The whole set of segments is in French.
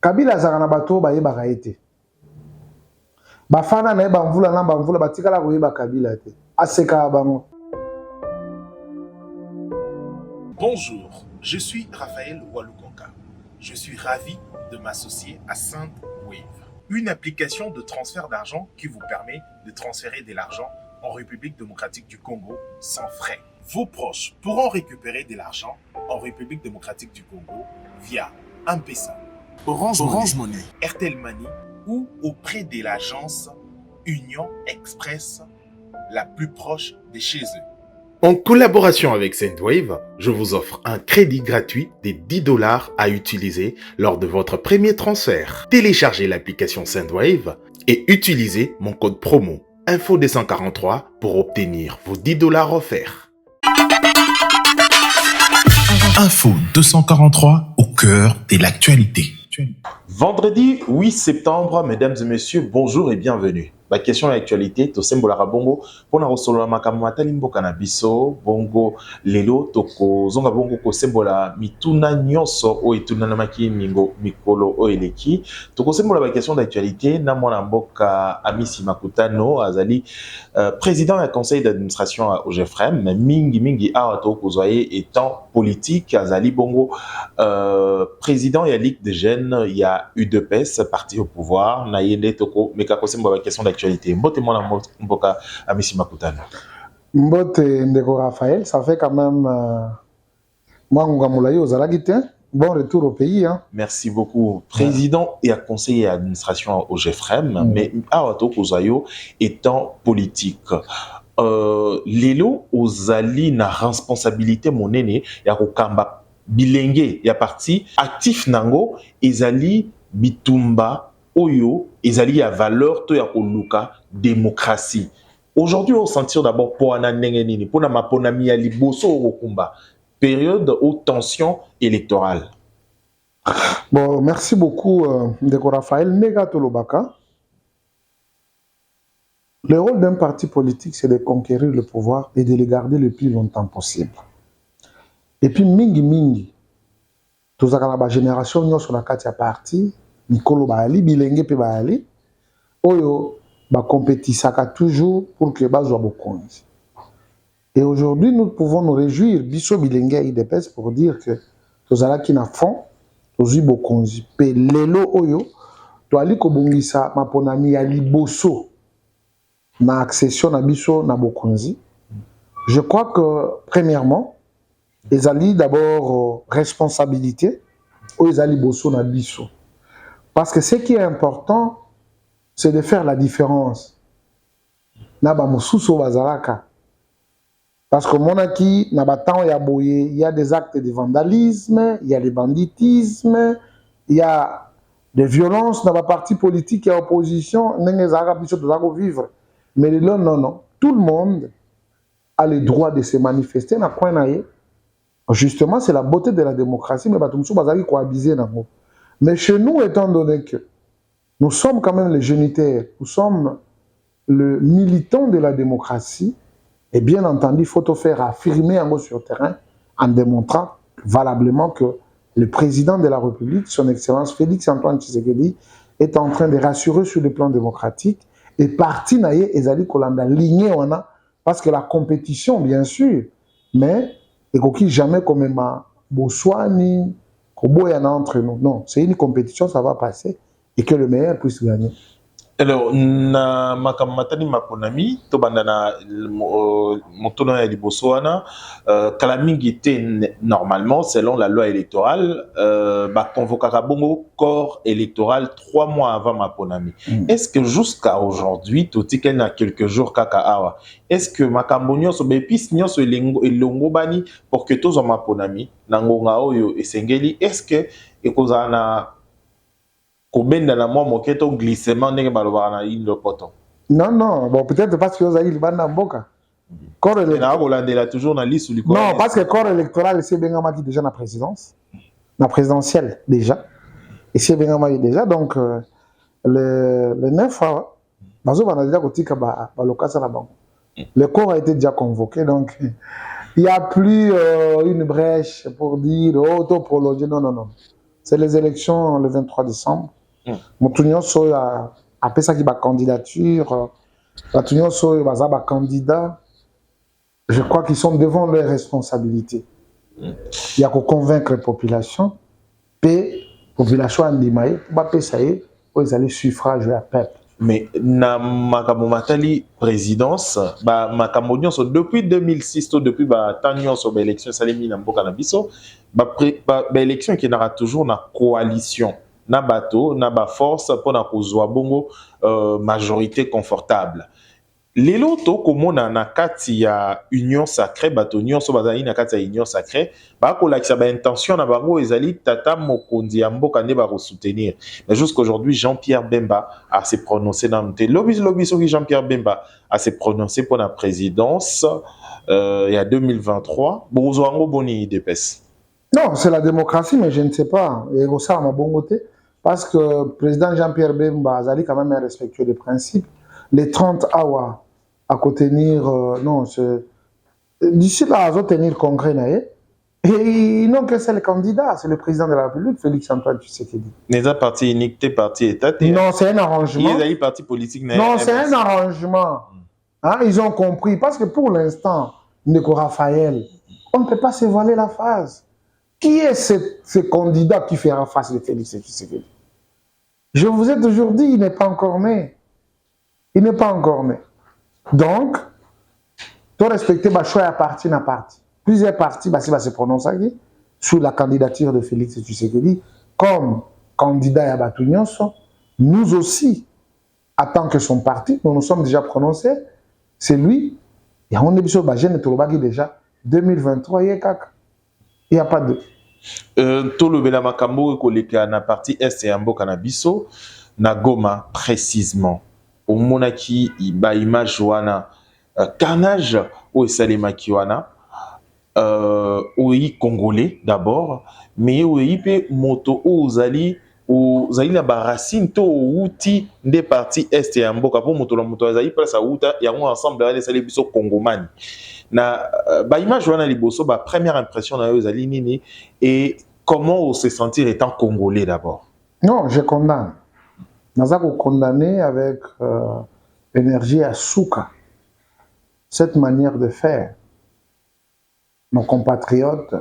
Kabila azaka bato bayebaka ete bafana na bamvula na bamvula batikala koyeba Kabila te aseka bango. Bonjour, je suis Raphaël Walukonka. Je suis ravi de m'associer à SendWave, une application de transfert d'argent qui vous permet de transférer de l'argent en République démocratique du Congo sans frais. Vos proches pourront récupérer de l'argent en République démocratique du Congo via M-Pesa, Orange Money, Airtel Money ou auprès de l'agence Union Express la plus proche de chez eux. En collaboration avec SendWave, je vous offre un crédit gratuit de $10 à utiliser lors de votre premier transfert. Téléchargez l'application SendWave et utilisez mon code promo Info243 pour obtenir vos $10 offerts. Info 243 au cœur de l'actualité. Vendredi 8 septembre, mesdames et messieurs, bonjour et bienvenue. La question de l'actualité, to sembola bongo, pona rosolola makamata limboka na biso, bongo lelo toko zonga bongo ko sembola mituna nyonso o etuna na maki mingo mikolo o eleki. Toko sembola la question d'actualité na mwana mboka Amisi Makutano azali président du conseil d'administration au GFREM, mingi awa toko zoye étant politique azali bongo président ya Ligue des jeunes, il y a UDPS parti au pouvoir na yende toko meka ko sembola la question d'actualité. Mbote mwana mboka Amisi Makutano. Mbote ndeko Raphaël, ça fait quand même moi ngamulayo ozalaki te. Bon retour au pays hein. Merci beaucoup. Président et conseiller d'administration au GFREM, mais awato kozayo étant politique. Lelo ozali na responsabilité monene ya kokamba bilenge ya parti actif nango ezali bitumba oyo ezali ya valeur to ya koluka démocratie. Aujourd'hui on sentir d'abord pour ana ndenge nini pour na maponami ya liboso okumba période aux tensions électorales. Bon, merci beaucoup Ndeko Raphaël Mega Tolobaka. Le rôle d'un parti politique c'est de conquérir le pouvoir et de le garder le plus longtemps possible. Et puis mingi tous la génération nyo sur la carte ya parti Nikolo Baali, Bilenge pe Baali, Oyo, compétissaka toujours pour que bazwa bokonzi. Et aujourd'hui, nous pouvons nous réjouir, Biso Bilenge IDPS, pour dire que tozala ki na fond, tozi bokonzi. Pe lelo Oyo, toali kobongisa maponami ya liboso na accession na biso na bokonzi. Je crois que, premièrement, ezali d'abord responsabilité, ou ezali boso na biso. Parce que ce qui est important, c'est de faire la différence. Naba mosuso bazalaka. Parce que monaki, nabatan ya boye, il y a des actes de vandalisme, il y a des banditisme, il y a des violences dans la partie politique et opposition, n'engezaka biso tozako vivre. Mais non. Tout le monde a le droit de se manifester na coin na ye. Justement, c'est la beauté de la démocratie, mais batumsu bazali ko abuser nango. Mais chez nous, étant donné que nous sommes quand même les génitaires, nous sommes le militant de la démocratie, et bien entendu, il faut te faire affirmer en haut sur le terrain en démontrant valablement que le président de la République, son Excellence Félix Antoine Tshisekedi, est en train de rassurer sur le plan démocratique et parti naïe ezali kolanda ligné wana parce que la compétition, bien sûr, mais et qui jamais comme ma Botswani entre nous. Non, c'est une compétition, ça va passer et que le meilleur puisse gagner. Alors, na makamatani maponami, to bandana motono ya liboso wana, kalamingi te normalement selon la loi électorale, ba convokaka bongo corps électoral 3 mois avant maponami. Est-ce que jusqu'à aujourd'hui, totikel na quelques jours kaka awa, est-ce que makambo nyonso bepis nyonso elongo bani pour que tozo maponami nangonga oyo esengeli, est-ce que ekozana Kobenda na moi moketo glissement ndenge balobaka na ile poto. Non, bon peut-être parce que vous avez le banda mboka. Corps électoral toujours na liste ou non, parce que corps électoral c'est bengama qui déjà na présidence, na présidentielle déjà. Et c'est bengama déjà donc le 9 bazo bana déjà kotika ba lokasa na bango. Le corps a été déjà convoqué donc il n'y a plus une brèche pour dire auto prolonger non. c'est les élections le 23 décembre. Moutunion so a appelé ça qui va candidature. Moutunion so va candidat. Je crois qu'ils sont devant leurs responsabilités. Il y a qu'à convaincre la population. Et la population a dit que ça y est, ils allaient suffrage à peuple. Mais na makambo matali présidence ba makambo nyonso depuis 2006 to depuis ba temps nyonso ba élection salemi na mboka na biso ba élection qui n'aura toujours na coalition na bateau na ba force pour na kozwa bongo majorité confortable. Lelo to komona na kati ya union sacrée bato nyonso bazali na kati ya union sacrée ba ko lakisa ba intention na bango ezali tata mokonzi ya mboka ne ba ko soutenir. Mais jusqu'aujourd'hui Jean-Pierre Bemba a se prononcé dans le lobby sur Jean-Pierre Bemba a se prononcé pour la présidence il y a 2023 Bozoango boni dépêche. Non, c'est la démocratie mais je ne sais pas et ça m'a bon côté parce que le président Jean-Pierre Bemba azali quand même un respectueux des principes. Les 30 hours à tenir, non, d'ici là, à tenir congrès, et ils n'ont qu'un seul candidat, c'est le président de la République, Félix-Antoine Tshisekedi. N'est pas parti unique, parti état. Non, c'est un arrangement. Ils ont parti politique. Non, c'est un arrangement. Hein, ils ont compris, parce que pour l'instant, Ndeko Raphaël, on ne peut pas se voiler la face. Qui est ce candidat qui fera face de Félix Tshisekedi? Je vous ai toujours dit, il n'est pas encore né. Il n'est pas encore né. Donc, tu respecter le choix à parti à parti. Plusieurs partis va se prononcer sur la candidature de Félix Tshisekedi comme candidat à Batounios. Nous aussi, en tant que son parti, nous nous sommes déjà prononcés. C'est lui. Et on est déjà 2023, il n'y a pas de. Tout le Bela Makambo koleka na partie est et ambo kanabiso na Goma précisément. Au monaki ba image wana carnage au salemaki wana oui congolais d'abord mais oui pe moto ozali la baracine to outi des parties est et ambo pour moto la moto azali place outa ya ensemble les salebiso congomani na ba image wana liboso ba première impression na ozali nini et comment on se sentir étant congolais d'abord? Non, je condamne. Nous avons condamné avec énergie à Souka cette manière de faire. Nos compatriotes,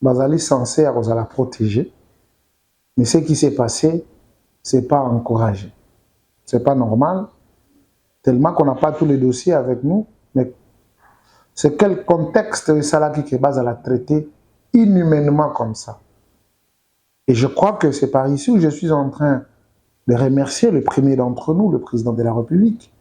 Bazali censé la protéger, mais ce qui s'est passé, ce n'est pas encouragé. Ce n'est pas normal, tellement qu'on n'a pas tous les dossiers avec nous, mais c'est quel contexte de ça qui est base à la traiter inhumainement comme ça. Et je crois que c'est par ici où je suis en train de remercier le premier d'entre nous, le président de la République.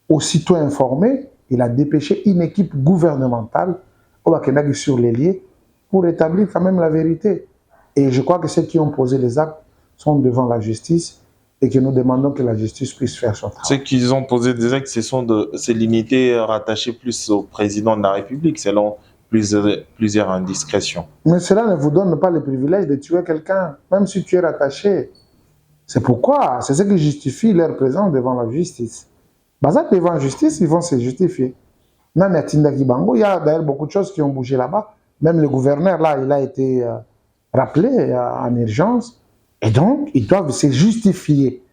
Aussitôt informé, il a dépêché une équipe gouvernementale au Bakenag sur les lieux pour établir quand même la vérité. Et je crois que ceux qui ont posé les actes sont devant la justice et que nous demandons que la justice puisse faire son travail. Ceux qui ont posé des actes, c'est l'unité rattachée plus au président de la République, selon plusieurs indiscrétions. Mais cela ne vous donne pas le privilège de tuer quelqu'un, même si tu es rattaché. C'est pourquoi, c'est ce qui justifie leur présence devant la justice. Bazak devant la justice, ils vont se justifier. Il y a d'ailleurs beaucoup de choses qui ont bougé là-bas. Même le gouverneur, là, il a été rappelé en urgence. Et donc, ils doivent se justifier.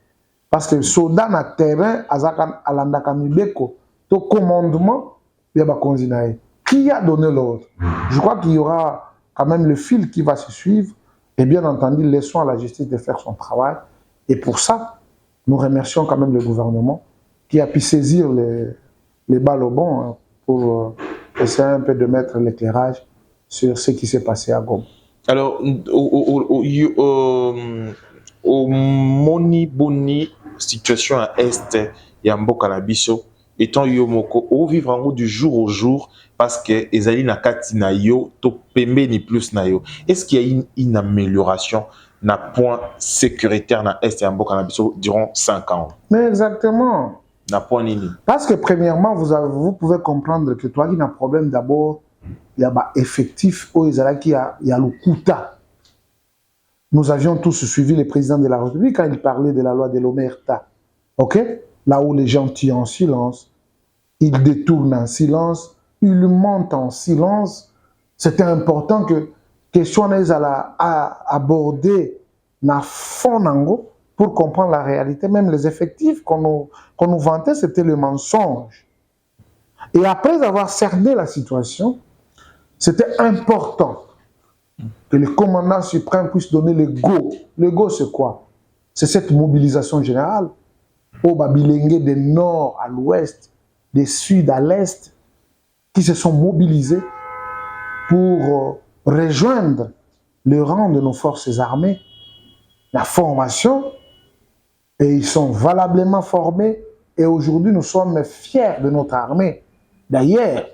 Parce que le soldat na terrain, à l'Andakamibeko, au commandement, il y a un qui a donné l'ordre. Je crois qu'il y aura quand même le fil qui va se suivre. Et bien entendu, laissons à la justice de faire son travail. Et pour ça, nous remercions quand même le gouvernement qui a pu saisir les balles au bon hein, pour essayer un peu de mettre l'éclairage sur ce qui s'est passé à Goma. Alors, au Moni Boni, situation à Est, et à Mbokanabiso, étant Yomoko, au vivre en haut du jour au jour, parce que Ezali na kati na yo, to pembe ni plus na yo. Est-ce qu'il y a une amélioration na point sécuritaire na Est et à Mbokanabiso durant 5 ans? Mais exactement. Na point nini? Parce que premièrement, vous pouvez comprendre que toi, il y a un problème d'abord, il y a un effectif au Ezali, il y a le Kouta. Nous avions tous suivi le président de la République quand il parlait de la loi de l'Omerta. Ok? Là où les gens tuent en silence, ils détournent en silence, ils mentent en silence. C'était important que question à aborder na fond nango pour comprendre la réalité. Même les effectifs qu'on nous vantait, c'était le mensonge. Et après avoir cerné la situation, c'était important que le commandant suprême puisse donner le go. Le go, c'est quoi? C'est cette mobilisation générale au Babilengue du nord à l'ouest, du sud à l'est, qui se sont mobilisés pour rejoindre le rang de nos forces armées, la formation, et ils sont valablement formés, et aujourd'hui nous sommes fiers de notre armée. D'ailleurs,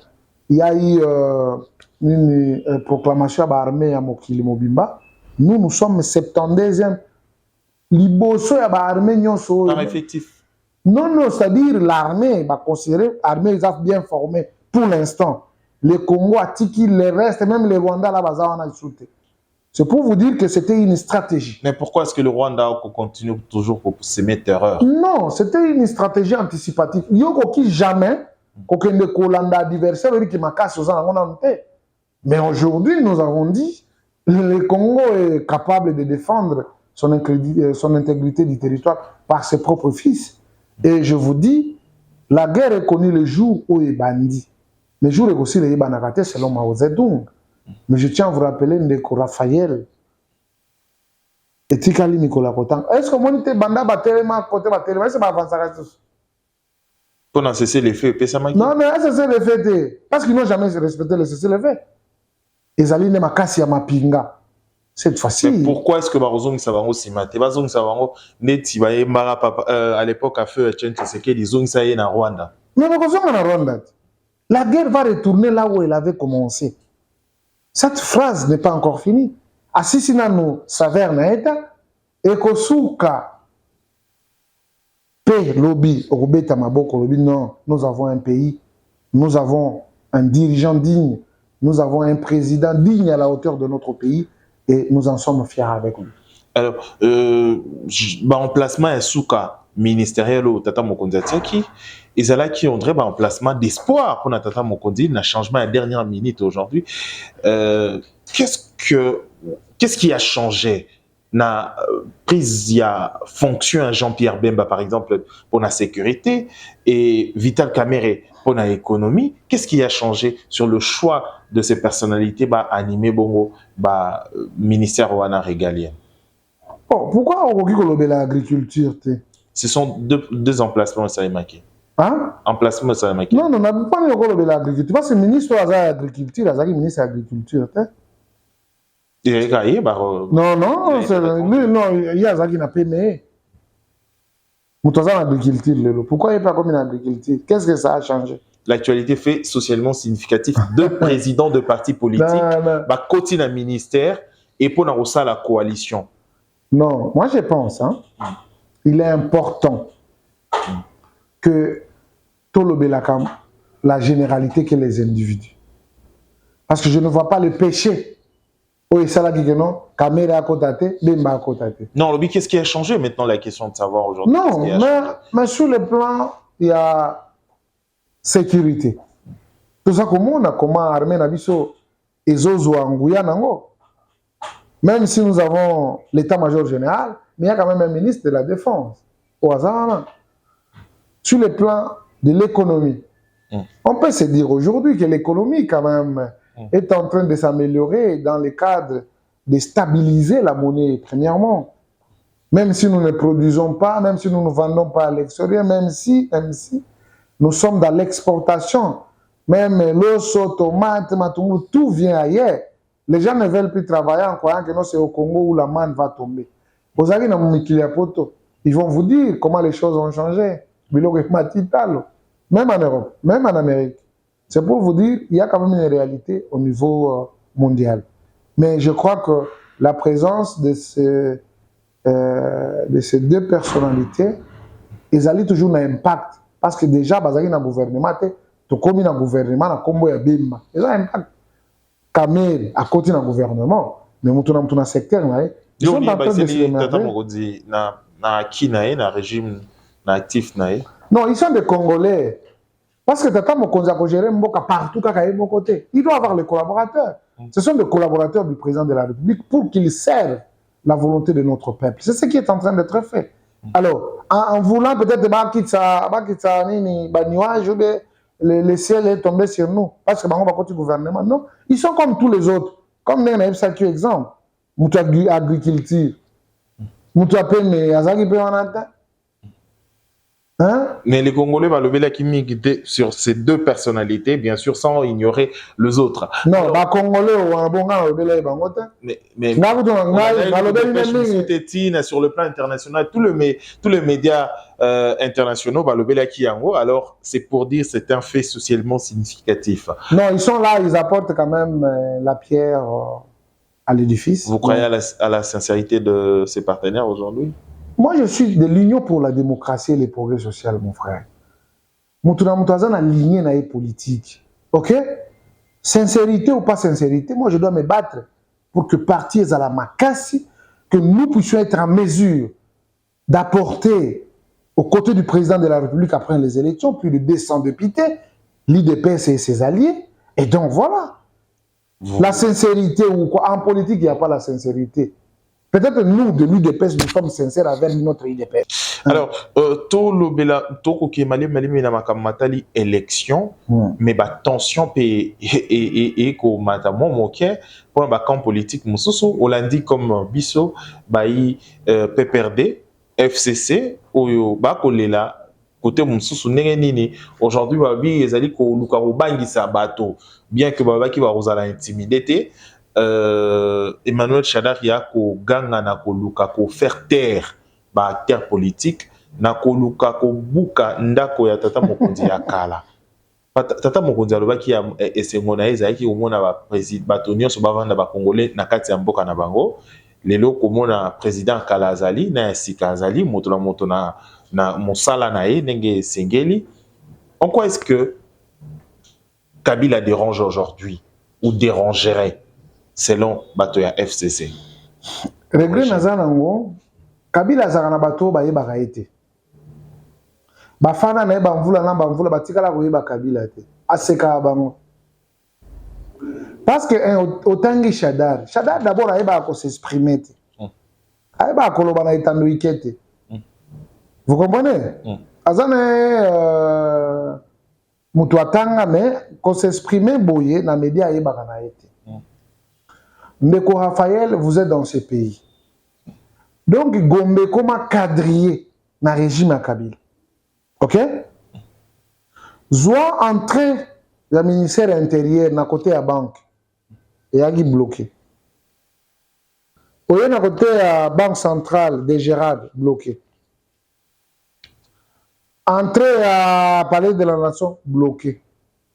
il y a eu une proclamation à l'armée à Mokili Mobimba. Nous sommes 72e. Liboso ya l'armée nyonso. Par effectif. Non, c'est-à-dire l'armée va considérer l'armée bien formée pour l'instant. Le Congo a tiki le reste, même le Rwanda là bas a sauté. C'est pour vous dire que c'était une stratégie. Mais pourquoi est-ce que le Rwanda continue toujours pour semer terreur? Non, c'était une stratégie anticipative. Il y a qui jamais aucun de Kolanda adversaire qui m'a cassé aux ans. Mais aujourd'hui, nous avons dit le Congo est capable de défendre son intégrité du territoire par ses propres fils. Et je vous dis, la guerre est connue le jour où il est bandit. Le jour où aussi il est banakaté selon Mao Zedong. Mais je tiens à vous rappeler Ndeko Raphaël et Tikali Nicolas Kotan. Est-ce que mon banda batelema côté batelema c'est pas avancer tous? Pour en cesser les faits, non, mais cesser les faits, parce qu'ils n'ont jamais respecté le cesser les faits. Ils allaient ne makasi ya mapinga. C'est facile. Pourquoi est-ce que Barozong Savango s'y maté? Barozong Savango neti ba yembara papa à l'époque a fait Chen Tshisekedi Zong Saye na Rwanda. Mais Barozong na Rwanda. La guerre va retourner là où elle avait commencé. Cette phrase n'est pas encore finie. Asisina no saver na eta ekosuka pe lobby obeta maboko lobby non, nous avons un pays, nous avons un dirigeant digne, nous avons un président digne à la hauteur de notre pays et nous en sommes fiers avec lui. Alors, emplacement Suka ministériel au Tata Mokonzi Atiaki, ils allaient qui ont un emplacement d'espoir pour Tata Mokonzi, un changement à la dernière minute aujourd'hui. Qu'est-ce qui a changé? Na prise ya fonction à Jean-Pierre Bemba par exemple pour la sécurité et Vital Kamerhe pour l'économie. Qu'est-ce qui a changé sur le choix de ces personnalités animées bongo ministère wana régalien? Oh, pourquoi on dit l'agriculture? Ce sont deux emplacements ça est marqué. Hein? Emplacement ça est marqué. Non, on n'a pas dit l'agriculture. Parce que le ministre de l'agriculture, il ministre de l'agriculture. Non, il y a ça qui n'a pas aimé. Pourquoi il n'y a pas comme une agriculture? Qu'est-ce que ça a changé? L'actualité fait socialement significatif. Deux présidents de partis politiques continuent à ministère et pour la coalition. Non, moi je pense, il est important que tout le Belakam, la généralité que les individus. Parce que je ne vois pas le péché. Non, qu'est-ce qui a changé maintenant, la question de savoir aujourd'hui? Non, mais sur le plan, il y a sécurité. Tout ça, comment armée Nabiso et Zozo Angouya Nango. Même si nous avons l'état-major général, mais il y a quand même un ministre de la Défense. Au hasard. Sur le plan de l'économie, on peut se dire aujourd'hui que l'économie, quand même, est en train de s'améliorer dans le cadre de stabiliser la monnaie, premièrement. Même si nous ne produisons pas, même si nous ne vendons pas à l'extérieur, même si nous sommes dans l'exportation, même l'os, tomate, matungu, tout vient ailleurs. Les gens ne veulent plus travailler en croyant que c'est au Congo où la manne va tomber. Ils vont vous dire comment les choses ont changé. Même en Europe, même en Amérique. C'est pour vous dire qu'il y a quand même une réalité au niveau mondial. Mais je crois que la présence de ces deux personnalités, ils allaient toujours un impact. Parce que déjà, dans le gouvernement, tu comme dans le gouvernement, na kombo ya bimba. Ils ont un impact. Kamel, à côté du gouvernement, mais nous sommes dans le secteur. Ils sont en train de se na régime actif. Non, ils sont des Congolais. Parce que Tata Mokonzi a géré Mboka partout, à côté. Il doit avoir les collaborateurs. Ce sont des collaborateurs du président de la République pour qu'ils servent la volonté de notre peuple. C'est ce qui est en train d'être fait. Alors, en voulant peut-être le ciel est tombé sur nous, parce que on va continuer le gouvernement. Non, ils sont comme tous les autres. Comme nous avons ça qui exemple. Moutou agriculture. Moutou appelle mais Azaki peut en attendre. Hein? Mais les Congolais va lever la chimique sur ces deux personnalités, bien sûr, sans ignorer les autres. Non, les Congolais ou un bon gars, mais sur le plan international, tous les médias internationaux va lever la Kiango. Alors, c'est pour dire c'est un fait socialement significatif. Non, ils sont là, ils apportent quand même la pierre à l'édifice. Vous croyez à la sincérité de ces partenaires aujourd'hui? Moi, je suis de l'Union pour la démocratie et le progrès social, mon frère. Moutouna Moutouazan a aligné dans les politiques. Ok? Sincérité ou pas sincérité, moi, je dois me battre pour que parti à la Makassi, que nous puissions être en mesure d'apporter aux côtés du président de la République après les élections plus de 200 députés, l'IDPS et ses alliés. Et donc, voilà. La sincérité ou quoi? En politique, il n'y a pas la sincérité. Peut-être nous, de l'UDPS, nous sommes sincères avec notre UDPS. Alors, tout le qui est élection, mais la tension et pour un camp politique, on l'a dit comme Bisso, PPRD, FCC, côté aujourd'hui, bien que Babaki va intimider. Emmanuel Shadar yako ganga na koluka ko faire taire ba acteur politique na koluka ko buka ndako ya tata mokonzi ya kala tata mokonzi alobaki ya esengo na ezaki omona ba président batonio so bavanda ba congolais na kati ya mboka na bango lelo komona président kala azali na sika azali moto na mosala na ye ndenge sengeli. En quoi est-ce que Kabila dérange aujourd'hui ou dérangerait selon bato ya FCC? Regret nazanango Kabila zakana bato ba yebaka ete bafana na bamvula na bamvula batikala ko yeba Kabila te aseka bango parce que otangi Shadar d'abord ayeba ko s'exprimer te ayeba ko loba na etando ikete. Vous comprenez? Azana mutu atanga mais ko s'exprimer boye na média ayeba na ete. Ndeko Raphaël, vous êtes dans ce pays. Donc, Gombe, comment quadriller le régime à Kabila? Ok? Soit entrer le ministère intérieur na côté à banque et à bloqué. Ou na côté à banque centrale de Gérard bloqué. Entrer à palais de la nation bloqué.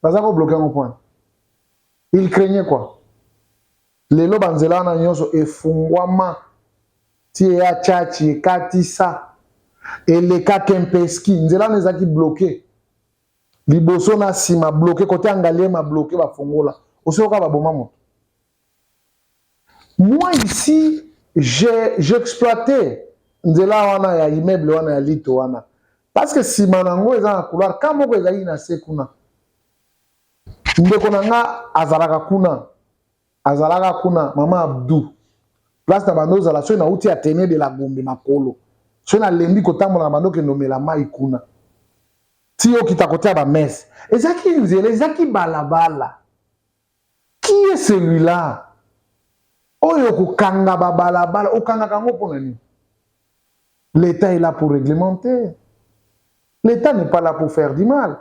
Pas ça qu'on bloqué un point. Il craignait quoi? Les lobanzela na nyonso efungwama ti ya chachi katisa eleka kempeski nzela nezaki bloqué liboso na sima bloqué côté angalé ma bloqué ba fongola osoka ba boma moto. Moi ici j'ai exploité nzela wana ya immeuble wana ya lito wana parce que sima nango eza na couloir kama ko ezali na sekuna ndeko nanga azalaka kuna mama Abdou place na bando zala so na uti atene de la Gombe makolo so na lembi kotambola na bando ke nomela mai kuna ti o kitakotia ba messe ezaki nzela ezaki balabala. Qui est celui-là? Oyo kokanga ba balabala okanga kango pona ni? L'État est là pour réglementer. L'État n'est pas là pour faire du mal.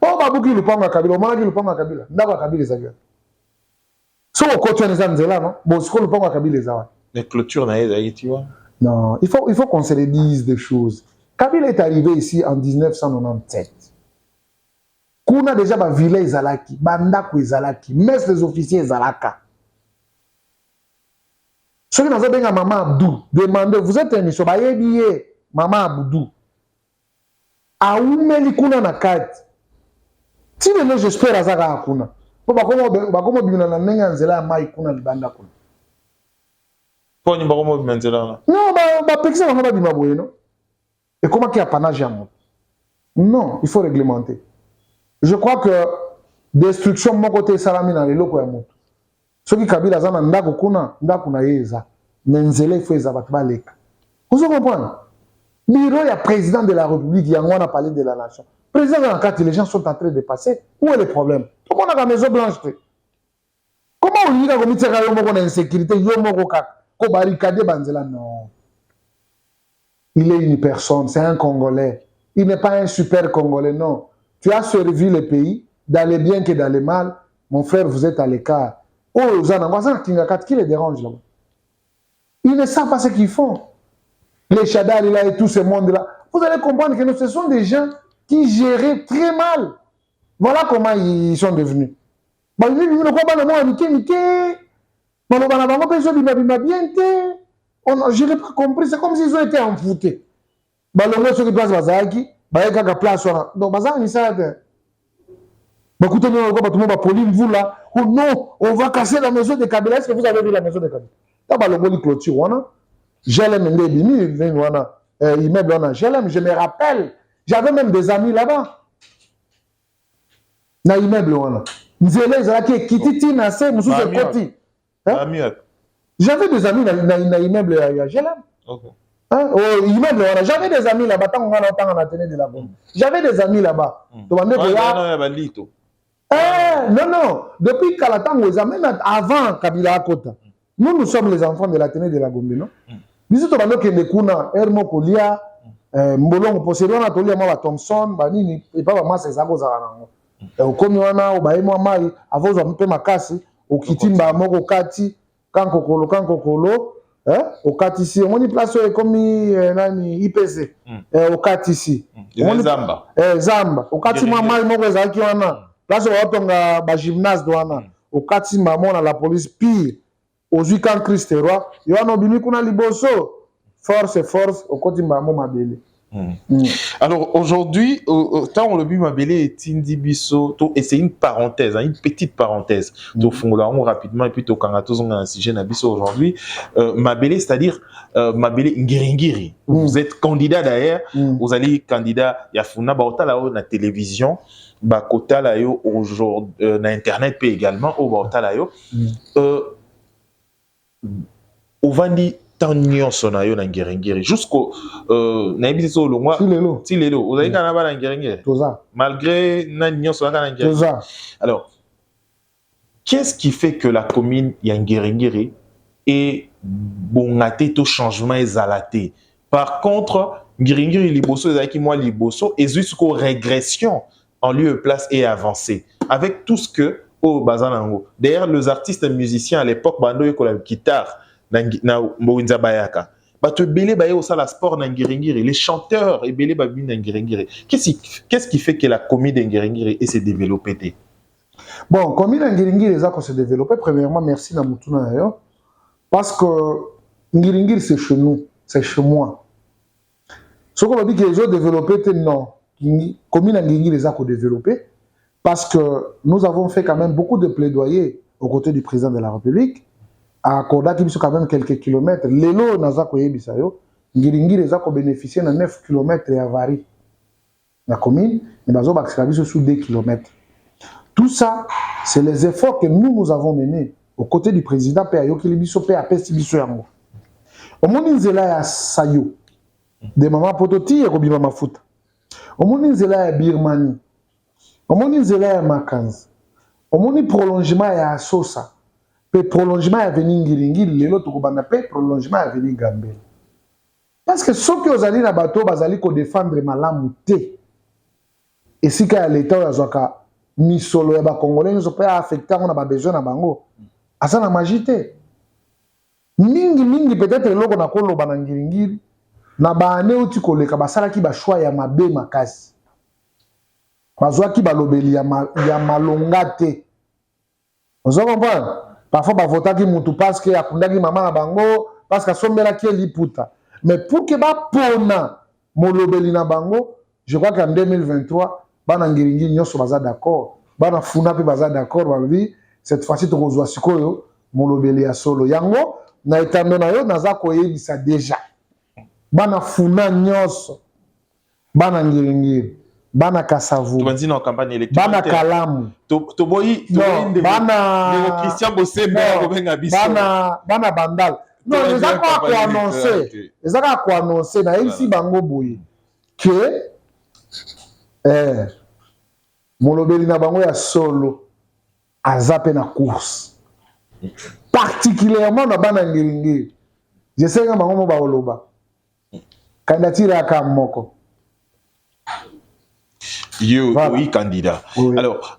Oh babuki lupanga Kabila omaki lupanga Kabila ndaba Kabila ezaki mais clôture na tu vois. Non, il faut qu'on se le dise des choses. Kabila est arrivé ici en 1997. Kuna déjà ba villa ezalaki, bandako ezalaki, messe des officiers ezalaka. Ce qui nous a benga maman Abdou, demandez, vous êtes un ba yebiye maman Abdou. Aumeli kuna na kati. Si le j'espère azaka kuna. Bakomo bimina na nenga nzela mai kuna libanda kuna. Poni bakomo bimina nzela. Non, ba pekisa ba bima boye non. Et comment qu'il y a panage à moi? Non, il faut réglementer. Je crois que destruction mon côté salami dans les locaux à moi. Ceux qui Kabila zana ndako kuna yeza. Menzele faut eza bato baleka. Vous comprenez? Bureau ya président de la République, yango on a parlé de la nation. Président de la carte, les gens sont en train de passer. Où est le problème? Tout le monde a la maison blanche. Comment on dit que tu as une insécurité, ko barricade banzela? Non. Il est une personne, c'est un Congolais. Il n'est pas un super Congolais, non. Tu as servi le pays, dans les biens que dans les mal. Mon frère, vous êtes à l'écart. Oh, qui les dérange là-bas? Ils ne savent pas ce qu'ils font. Les Chadal là et tout ce monde-là. Vous allez comprendre que ce sont des gens qui géraient très mal. Voilà comment ils sont devenus. Je n'ai pas compris, c'est comme s'ils ont été envoûtés. Écoutez, vous là, oh non, on va casser la maison de Kabila. Est-ce que vous avez vu la maison de Kabila? Je me rappelle, j'avais même des amis là-bas. Na immeuble wana. Nzele zaki kititi na se musu se koti. J'avais des amis na immeuble ya Gelem. OK. Hein? Oh, immeuble wana. J'avais des amis là-bas tant qu'on a longtemps en Athénée de la Bombe. J'avais des amis là-bas. Non, non. Depuis Kalatan, avant Kabila Kota. Nous sommes les enfants de l'Athénée de la Gombe, non? Biso to bando kende kuna Hermo Kolia, Mbolongo Poseidon Atolia Mawa Thompson, banini et pas massa ezako za nango. Okomi wana obaye mwa mai avozo mpe makasi okitimba moko kati kankokolo okati ici omoni place ekomi nani IPC okati ici Zamba Zamba okati mwa mai moko ezaki wana place otonga ba gymnase wana okati mamona la police pire ozwi kan Christ roi yoano bimi kuna liboso force okoti mbamo mabele. Alors aujourd'hui, tant on le but Mabélé et Tindi Bisso, et c'est une parenthèse, une petite parenthèse. Donc on rapidement et puis au Kangatos on a un sujet Nabisso aujourd'hui. Mabélé, c'est-à-dire Mabélé Ngiringiri. Vous êtes candidat d'ailleurs, vous allez candidat Yafuna Baota là la télévision, Bakota là aujourd'hui na internet puis également au Baota là au Vandi tant nyonso na yo na Ngiringiri jusqu'au nayebi so longwa tilelo ozali kana ba na Ngiringiri malgré na nyonso na Ngiringiri. Alors qu'est-ce qui fait que la commune ya Ngiringiri est bongaté to changement ezalaté? Par contre Ngiringiri liboso ezaki moi liboso et jusqu'aux régression en lieu et place et avancé avec tout ce que au bazanango. D'ailleurs les artistes et musiciens à l'époque bando yeko la guitare na Mbouinza Bayaka. Bato belé baye au sala sport na Ngiringiri, les chanteurs et belé babi na Ngiringiri. Qu'est-ce qui fait que la commune de Ngiringiri s'est développée? Bon, commune de Ngiringiri s'est développée. Premièrement, merci na Mutuna yo, parce que Ngiringiri c'est chez nous, c'est chez moi. Ce qu'on dit que les autres développés, non. Commune de Ngiringiri s'est développée parce que nous avons fait quand même beaucoup de plaidoyer aux côtés du président de la République. À Koda qui sont quand même quelques kilomètres. Lelo Nazako Yebisayo, Ngiringiri les a bénéficié de 9 km à Vari. La commune, nous avons sous 2 km. Tout ça, c'est les efforts que nous avons menés aux côtés du président Péayo Kilibiso Péa Stibiso Yango. Au monde Nzela ya Sayo, de Mama Pototi et Robi Mama Foot. Au monde Nzela ya Birmanie. Au monde Nzela ya Makanz. Au monde prolongement ya Sosa. Le prolongement est venu Ngiringiri, les autres prolongement est venu Gambé. Parce que ceux qui ont allé dans le bateau, ils ont défendre Malamouté. Et si l'État a mis solo les Congolais, ils ont pas affecté, on a besoin de Bango. À ça, on a magité. Mingi peut-être le qu'on a collé au Ngiringiri, na baane uti koleka basala ki ba choix ya mabe makasi. Bazwa ki balobeli ya malongate. Vous comprenez? Parfois, il faut que tu passes que tu maman bango parce que sombela qui est liputa. Mais pour que ba pona molobeli na bango, je crois qu'en 2023, bana Ngiringiri nyoso baza d'accord, bana funa pe baza d'accord, ba oui, cette fois-ci to kozwa sikoyo molobeli ya solo. Yango na etando na yo naza koyebisa déjà. Bana funa nyoso bana Ngiringiri. bana Kasavu, tu en campagne électorale. bana Kalamu, Toboyi, bana Christian Bosembe, bana Bandal. Non, les a quoi annoncer. Les a quoi annoncer na ici bango boye que molobeli na bango ya solo azape na course. Particulièrement na bana ngiringi. Je sais que bango mo ba oloba. Candidature ya Kamoko. Oui, candidat. Oui. Alors,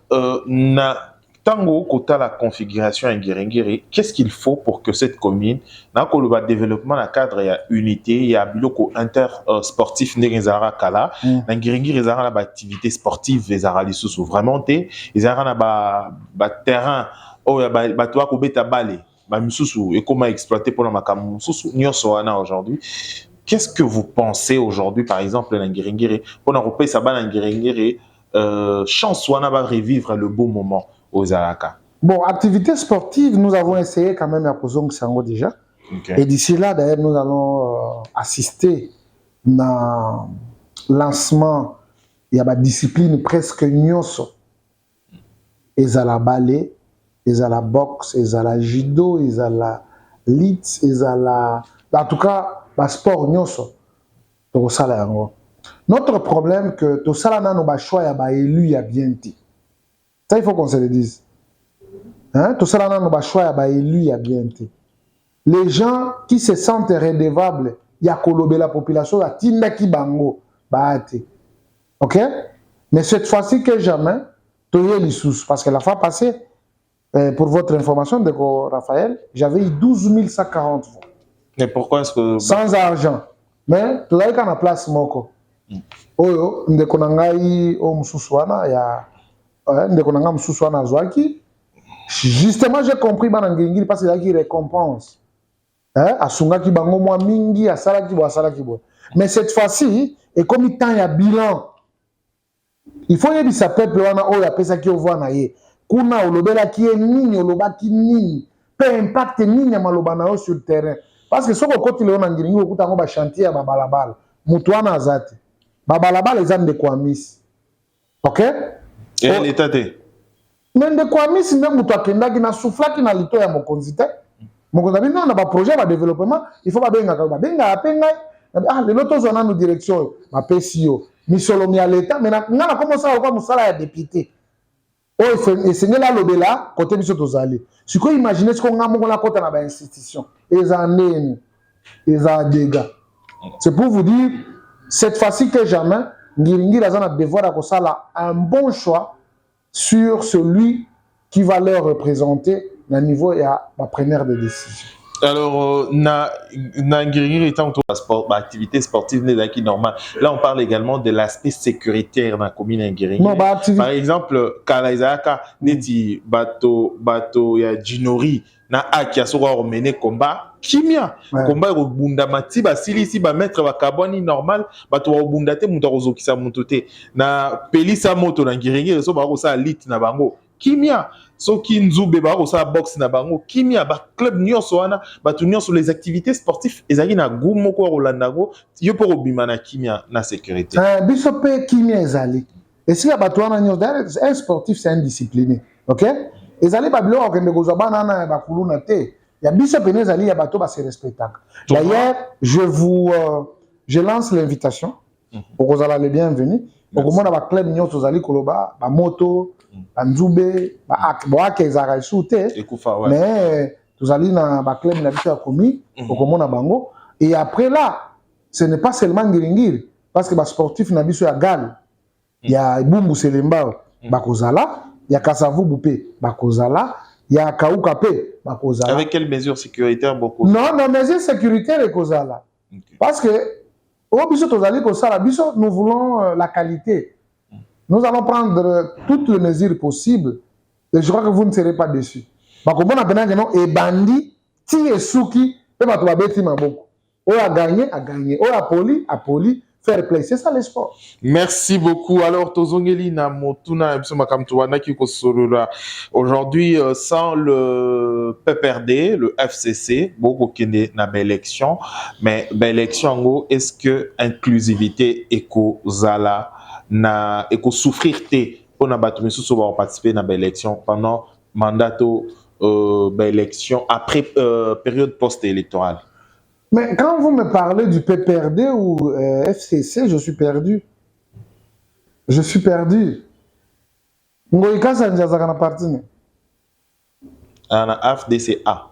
tango kota la configuration en Guéringiri, qu'est-ce qu'il faut pour que cette commune, dans le développement, dans le cadre, il y a unité, il y a biloko inter-sportif, Nérizara Kala, dans Guéringiri, il y a activité sportive, les Arali sous vraiment, il y a un terrain, où il y a toi qui balé, et comment exploiter pour la makamu, aujourd'hui. Qu'est-ce que vous pensez aujourd'hui, par exemple, dans Guéringiri, pour nous repérer ça dans Guéringiri, chance va revivre le beau moment aux Alaka. Bon, activité sportive, nous avons essayé quand même à Pozong Sango déjà. Okay. Et d'ici là, d'ailleurs, nous allons assister à lancement. Il y a une discipline presque nyonso. Ils ont la ballet, ils ont la boxe, ils ont la judo, ils ont la lit, ils ont la... En tout cas, le sport nyonso. Notre problème, que tout ça, nous avons choix, il y a élu, il y a bien dit. Ça, il faut qu'on se le dise. Hein? Tout ça, nous avons choix, il y a élu, il y a bien dit. Les gens qui se sentent redevables, il y a kolobé la population, il y a tinda ki bango, baate. Ok? Mais cette fois-ci que jamais, toye les sous. Parce que la fois passée, pour votre information, de Raphaël, j'avais eu 12 140 voix. Mais pourquoi est-ce que... Sans argent. Mais, tout à l'heure, place moko. Oyo, ndekonangai o msuswana ya... ndekonanga msuswana zwaki. Justement, j'ai compris banangingiri parce qu'il y a qui récompense. Asungaki bango mwa mingi, asalaki bo. Mais cette fois-ci, et comme il y a bilan, il faut y sa peuple wana oyo apesa ki ovoa na ye. Kuna olobela ki nini, olobaki nini. Peu impact nini ya maloba na yo sur le terrain. Parce que soko koti leo na ngiringi okuta ngo ba chantier ya babalabala. Mutu wana azati. Babalabala eza ndeko amisi. OK? Et l'état te. Mais ndeko amisi nde mutu akendaki na soufflaki na lito ya mokonzi te. Mokonzi abi na ba projet ba développement, il faut ba benga apenga. Ah, le loto zona no direction ba PCO. Misolo mi à l'état, mais na commencé à voir musala ya député. Oh, et c'est là lobela côté biso tozali. Si ko imaginer ce qu'on a mo na côté na ba institution. Ezaneni. Ezadega. C'est pour vous dire cette fois-ci que jamais Ngiringi a un devoir à kosala un bon choix sur celui qui va leur représenter au niveau et à la preneur de décision. Alors, na Ngiringi étant autour de la activité sportive n'est normal. Là, on parle également de l'aspect sécuritaire dans la commune Ngiringi. Par exemple, Kalaizaka, neti bato ya Jinori na akia soko remene combat kimia combat ko bunda mati ba silisi ba mettre ba carbone normal bato ba bunda te muto kozokisa muto te na pelisa moto na Ngiringi so ba ko sa lit na bango kimia soki nzube ba ko sa boxe na bango kimia ba club nyonso wana bato nyonso les activités sportives ezaki na gumo ko rolandago yo po bima na kimia na sécurité biso pe kimia ezali et si bato wana nyonso un sportif c'est indiscipliné. OK? Ezali ba bilo okende kozwa bana na ba kuluna te ya biso pene ezali ya bato ba se respectaka. D'ailleurs, je lance l'invitation pour kozala les bienvenus pour komona ba club nyonso zali koloba ba moto ba nzube ba ak bo ak ezara soute mais tozali na ba club na biso ya komi pour komona bango et après là ce n'est pas seulement Ngiringiri parce que ba sportif na biso ya Gal ya Bumbu Selembao ba kozala il y a Kasavu Boupé, Bakozala, il y a Kaouka Pe, Bakozala. Avec quelles mesures sécuritaires beaucoup? Non, non, mesures sécuritaires et Kozala. Okay. Parce que, au Bissot Ozali Kozala, Bissot, nous voulons la qualité. Nous allons prendre toutes les mesures possibles et je crois que vous ne serez pas déçus. Bakomona Benang et Bandi, Ti et Souki, et Batouabeti Maboko. On a gagné, on a poli. Fair play, c'est ça le sport. Merci beaucoup. Alors, Tozongeli na motuna makamtuana ki kosolola. Aujourd'hui, sans le PPRD, le FCC, beaucoup kende na élection, mais élection est-ce que inclusivité ekozala na eko souffrir te pour na bato misusu ba participer na ba élection pendant mandat ba élection après période post-électorale. Mais quand vous me parlez du PPRD ou FCC, je suis perdu. Je suis perdu. Ngoïka Sanjazaka na parti. Na AFDCA.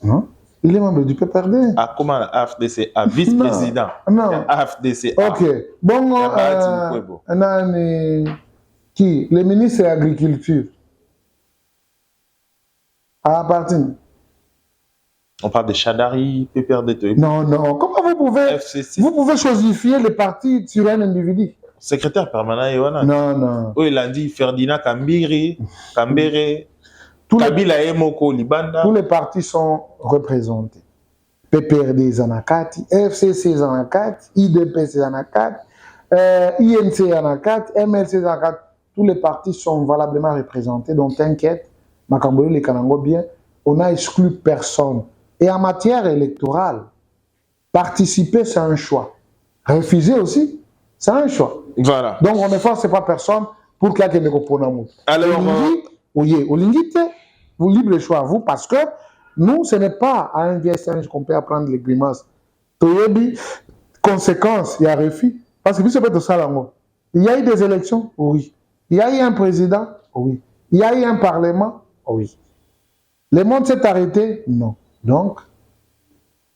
Hein? Il est membre du PPRD. Ah, comment la AFDCA? Vice-président. Non. AFDCA. Ok. Bon, qui? Le ministre de l'Agriculture. À partir. On parle de Chadari, PPRD. Non, non. Comment vous pouvez chosifier les partis sur un individu? Secrétaire permanent, Yoana. Non, non. Oh, il a dit Ferdinand Kambere, Kabila Emoko, Libanda. Tous les partis sont représentés. PPRD Zanakati, FCC Zanakati, IDP Zanakati, INC Zanakati, MLC Zanakati. Tous les partis sont valablement représentés. Donc t'inquiète, Makamboli les Kanango bien, on n'a exclu personne. Et en matière électorale, participer c'est un choix. Refuser aussi, c'est un choix. Voilà. Donc on ne force pas personne pour qu'il y ait des coponamou. Alors, vous libre le choix à vous parce que nous, ce n'est pas à un VSN qu'on peut apprendre les grimaces. Conséquence, il y a refus. Parce que ça peut être ça là. Il y a eu des élections, oui. Il y a eu un président, oui. Il y a eu un parlement, oui. Le monde s'est arrêté, non. Donc,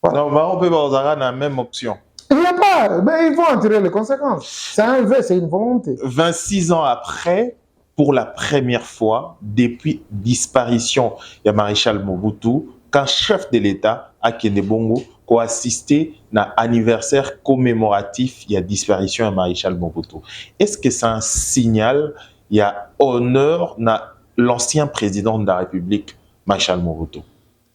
voilà. Non, on peut avoir la même option. Il n'y a pas, mais ils vont en tirer les conséquences. C'est un vœu, c'est une volonté. 26 ans après, pour la première fois, depuis disparition de Maréchal Mobutu, quand chef de l'État, à Kenebongo, a assisté à l'anniversaire commémoratif de la disparition de Maréchal Mobutu. Est-ce que c'est un signal, il y a honneur à l'ancien président de la République, Maréchal Mobutu?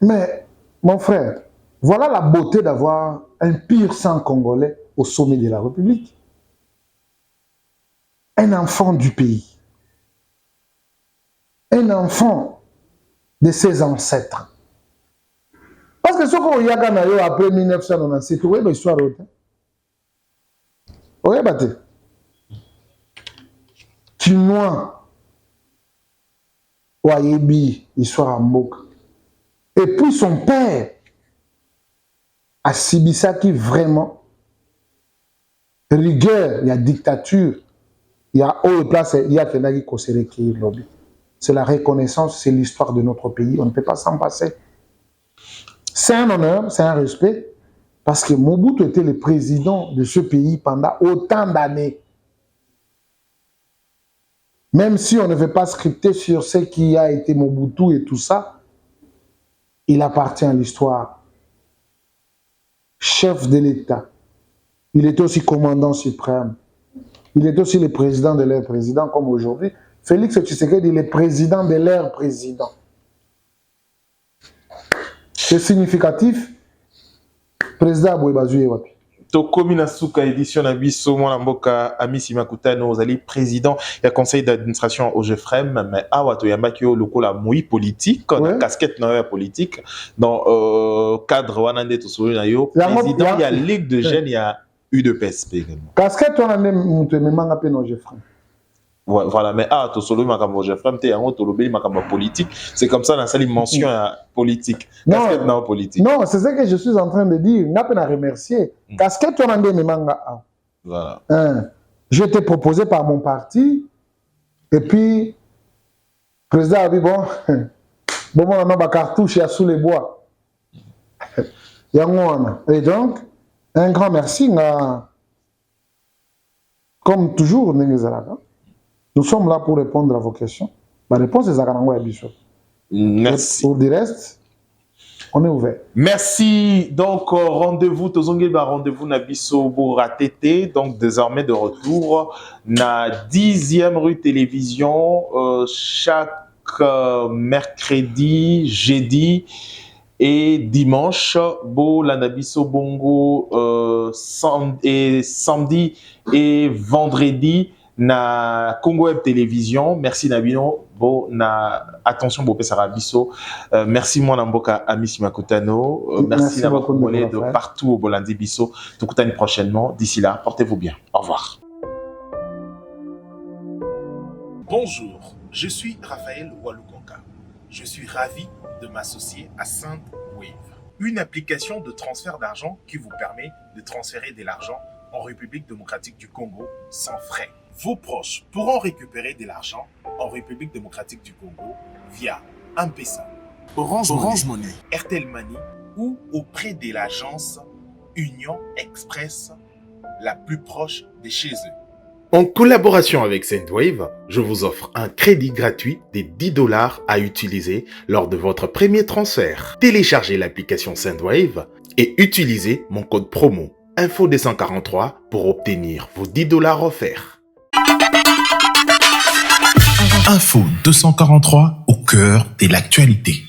Mais, mon frère, voilà la beauté d'avoir un pur sang congolais au sommet de la République. Un enfant du pays. Un enfant de ses ancêtres. Parce que ce qu'on y a après 1997, vous voyez l'histoire haute. Vous voyez, Baté. Chinois. Wayebi, histoire en Mboka. Et puis son père, à Sibisaki, vraiment, rigueur, il y a dictature, il y a haut place, il y a Fenagi Kosereki Lobby. C'est la reconnaissance, c'est l'histoire de notre pays, on ne peut pas s'en passer. C'est un honneur, c'est un respect, parce que Mobutu était le président de ce pays pendant autant d'années. Même si on ne veut pas scripter sur ce qui a été Mobutu et tout ça, il appartient à l'histoire. Chef de l'État. Il était aussi commandant suprême. Il était aussi le président de leur président, comme aujourd'hui. Félix Tshisekedi est le président de leur président. C'est significatif. Président Abouébazoué Wapi. Tokomi na suka édition na biso mwana mboka Amisi Makutano ozali président ya conseil d'administration au GFREM mais awa to yambaki yo lokola moi politique ouais. Casquette na politique dans cadre wana nde to solo na yo président ya ligue de jeunes ya UDPS également casquette wana nde mutu memanga pe no GFREM. Voilà, mais to solo makambo GFREM te yango to lobeli makambo politique, c'est comme ça dans sa mention politique. Casquette na politique. Non, c'est ce que je suis en train de dire, n'a pas à remercier. Casquette wana nde memanga. Voilà. J'ai été proposé par mon parti et puis président a dit bon on a ma cartouche à sous les bois. Et donc un grand merci comme toujours nous sommes là pour répondre à vos questions. Ma réponse est Zakarango et Bishop. Merci. Pour le reste, on est ouvert. Merci. Donc, rendez-vous, rendez-vous na Bisso Boratete. Donc, désormais de retour na 10e rue télévision chaque mercredi, jeudi et dimanche. Bo la Nabiso Bongo samedi et vendredi. Na Congo Web Télévision, merci Nabino, bon na attention Bopé Sarabiso, merci moi Namboka Amisi Makutano, merci na Congolais de partout au Bolandi Bisso, tout prochainement. D'ici là, portez-vous bien. Au revoir. Bonjour, je suis Raphaël Walukonka. Je suis ravi de m'associer à SendWave, une application de transfert d'argent qui vous permet de transférer de l'argent en République démocratique du Congo sans frais. Vos proches pourront récupérer de l'argent en République démocratique du Congo via M-Pesa, Orange Money, Airtel Money ou auprès de l'agence Union Express la plus proche de chez eux. En collaboration avec SendWave, je vous offre un crédit gratuit de 10 $ à utiliser lors de votre premier transfert. Téléchargez l'application SendWave et utilisez mon code promo Info243 pour obtenir vos 10 $ offerts. Info 243 au cœur de l'actualité.